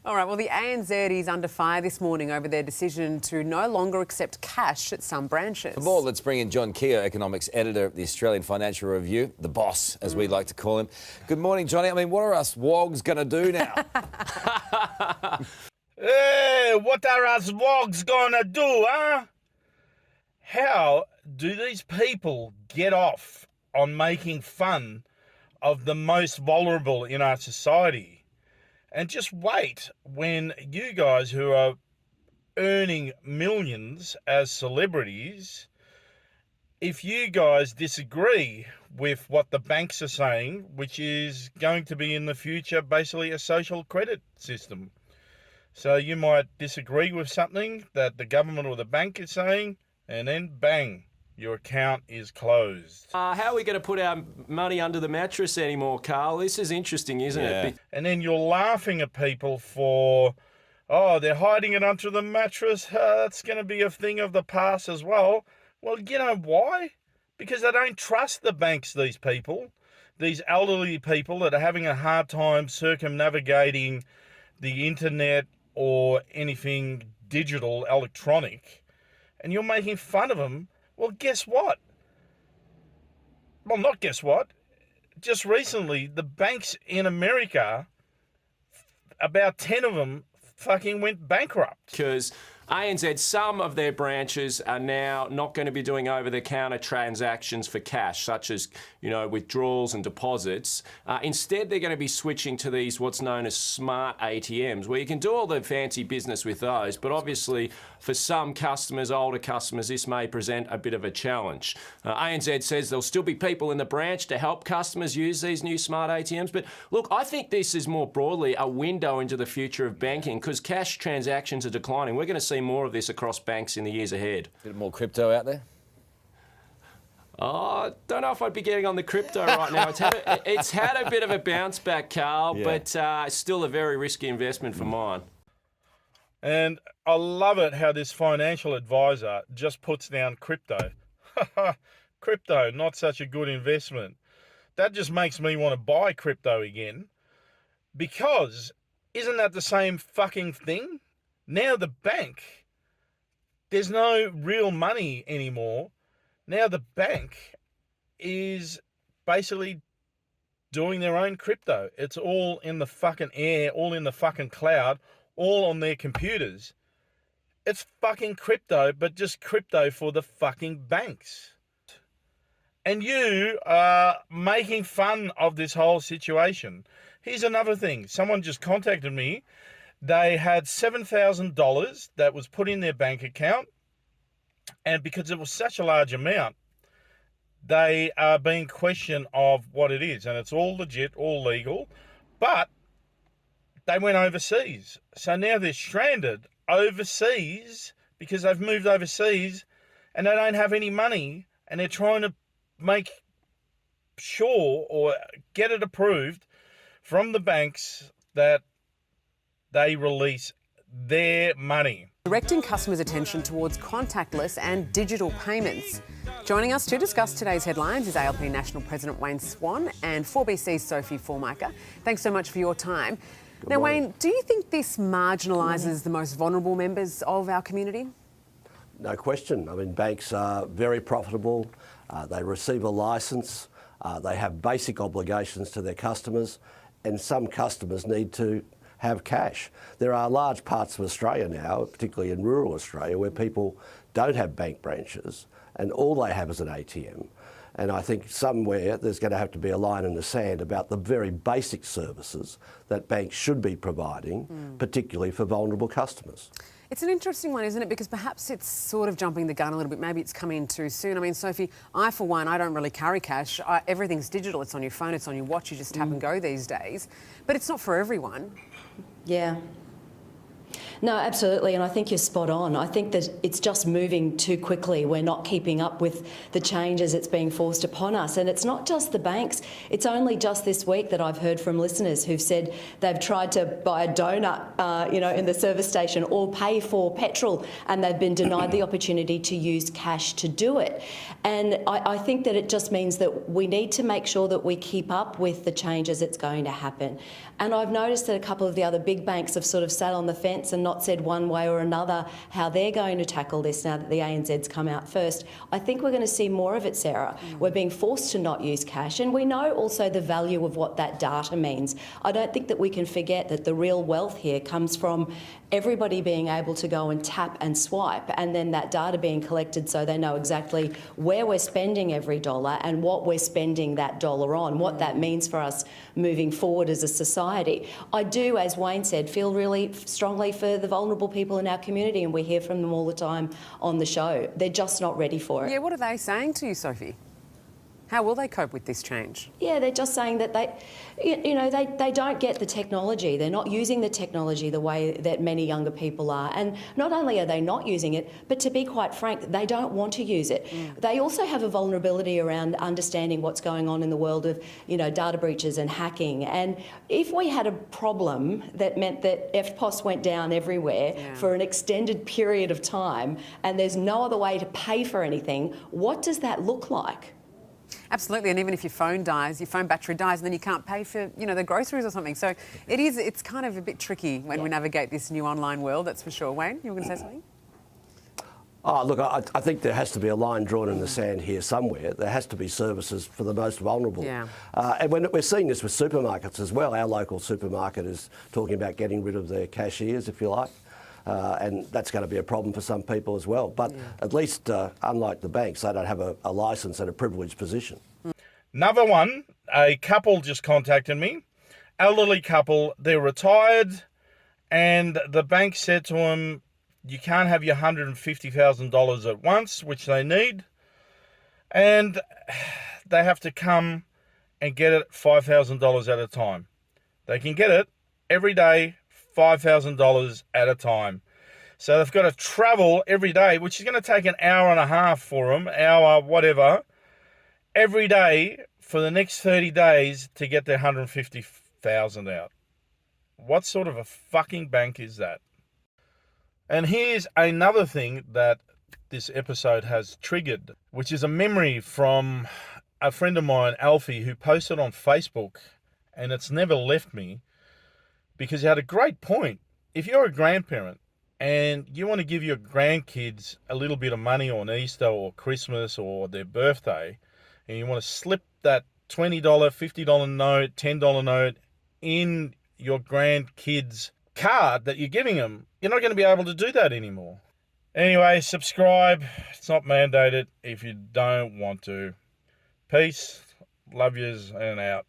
All right, well, the ANZ is under fire this morning over their decision to no longer accept cash at some branches. For more, let's bring in John Keogh, economics editor of the Australian Financial Review, the boss, as we like to call him. Good morning, Johnny. I mean, what are us wogs going to do now? Hey, what are us wogs going to do, huh? How do these people get off on making fun of the most vulnerable in our society? And just wait when you guys who are earning millions as celebrities, if you guys disagree with what the banks are saying, which is going to be in the future basically a social credit system. So you might disagree with something that the government or the bank is saying, and then bang, your account is closed. How are we going to put our money under the mattress anymore, Carl? This is interesting, isn't it? And then you're laughing at people for, oh, they're hiding it under the mattress. That's going to be a thing of the past as well. Well, you know why? Because they don't trust the banks, these people. These elderly people that are having a hard time circumnavigating the internet or anything digital, electronic. And you're making fun of them. Well, guess what? Well, not guess what. Just recently, the banks in America, about 10 of them fucking went bankrupt. Because ANZ, some of their branches are now not going to be doing over-the-counter transactions for cash, such as, withdrawals and deposits. Instead, they're going to be switching to these what's known as smart ATMs, where you can do all the fancy business with those. But obviously, for some customers, older customers, this may present a bit of a challenge. ANZ says there'll still be people in the branch to help customers use these new smart ATMs. But look, I think this is more broadly a window into the future of banking, because cash transactions are declining. We're going to see more of this across banks in the years ahead. Bit more crypto out there? Oh, don't know if I'd be getting on the crypto right now. It's had a bit of a bounce back, Carl, but still a very risky investment for mine. And I love it how this financial advisor just puts down crypto. Crypto, not such a good investment. That just makes me want to buy crypto again, because isn't that the same fucking thing? Now the bank, there's no real money anymore. Now the bank is basically doing their own crypto. It's all in the fucking air, all in the fucking cloud, all on their computers. It's fucking crypto, but just crypto for the fucking banks. And you are making fun of this whole situation. Here's another thing. Someone just contacted me. They had $7,000 that was put in their bank account, and because it was such a large amount, they are being questioned of what it is, and it's all legit, all legal, but they went overseas. So now they're stranded overseas because they've moved overseas and they don't have any money, and they're trying to make sure or get it approved from the banks that they release their money. Directing customers' attention towards contactless and digital payments. Joining us to discuss today's headlines is ALP National President Wayne Swan and 4BC's Sophie Formica. Thanks so much for your time. Now, Wayne, do you think this marginalises the most vulnerable members of our community? No question. I mean, banks are very profitable. They receive a licence. They have basic obligations to their customers, and some customers need to have cash. There are large parts of Australia now, particularly in rural Australia, where people don't have bank branches and all they have is an ATM. And I think somewhere there's going to have to be a line in the sand about the very basic services that banks should be providing, particularly for vulnerable customers. It's an interesting one, isn't it? Because perhaps it's sort of jumping the gun a little bit. Maybe it's coming in too soon. I mean, Sophie, I, for one, I don't really carry cash. Everything's digital. It's on your phone, it's on your watch. You just tap and go these days. But it's not for everyone. Yeah. No, absolutely, and I think you're spot on. I think that it's just moving too quickly. We're not keeping up with the changes that's being forced upon us. And it's not just the banks. It's only just this week that I've heard from listeners who've said they've tried to buy a donut, in the service station or pay for petrol, and they've been denied the opportunity to use cash to do it. And I think that it just means that we need to make sure that we keep up with the changes that's going to happen. And I've noticed that a couple of the other big banks have sort of sat on the fence and not said one way or another how they're going to tackle this now that the ANZ's come out first. I think we're going to see more of it, Sarah. We're being forced to not use cash, and we know also the value of what that data means. I don't think that we can forget that the real wealth here comes from everybody being able to go and tap and swipe, and then that data being collected so they know exactly where we're spending every dollar and what we're spending that dollar on, what that means for us moving forward as a society. I do, as Wayne said, feel really strongly for the vulnerable people in our community, and we hear from them all the time on the show. They're just not ready for it. Yeah, what are they saying to you, Sophie? How will they cope with this change? Yeah, they're just saying that they don't get the technology. They're not using the technology the way that many younger people are. And not only are they not using it, but to be quite frank, they don't want to use it. They also have a vulnerability around understanding what's going on in the world of, data breaches and hacking. And if we had a problem that meant that EFTPOS went down everywhere for an extended period of time and there's no other way to pay for anything, what does that look like? Absolutely, and even if your phone dies, your phone battery dies, and then you can't pay for, the groceries or something. So it's kind of a bit tricky when we navigate this new online world, that's for sure. Wayne, you were going to say something? Oh, look, I think there has to be a line drawn in the sand here somewhere. There has to be services for the most vulnerable. Yeah. And we're seeing this with supermarkets as well. Our local supermarket is talking about getting rid of their cashiers, if you like. And that's going to be a problem for some people as well. But at least, unlike the banks, they don't have a licence and a privileged position. Another one, a couple just contacted me, elderly couple, they're retired, and the bank said to them, you can't have your $150,000 at once, which they need, and they have to come and get it $5,000 at a time. They can get it every day, $5,000 at a time. So they've got to travel every day, which is going to take an hour and a half for them, whatever, every day for the next 30 days to get their $150,000 out. What sort of a fucking bank is that? And here's another thing that this episode has triggered, which is a memory from a friend of mine, Alfie, who posted on Facebook, and it's never left me, because he had a great point. If you're a grandparent and you want to give your grandkids a little bit of money on Easter or Christmas or their birthday, and you want to slip that $20, $50 note, $10 note in your grandkids' card that you're giving them, you're not going to be able to do that anymore. Anyway, subscribe. It's not mandated if you don't want to. Peace. Love yous and out.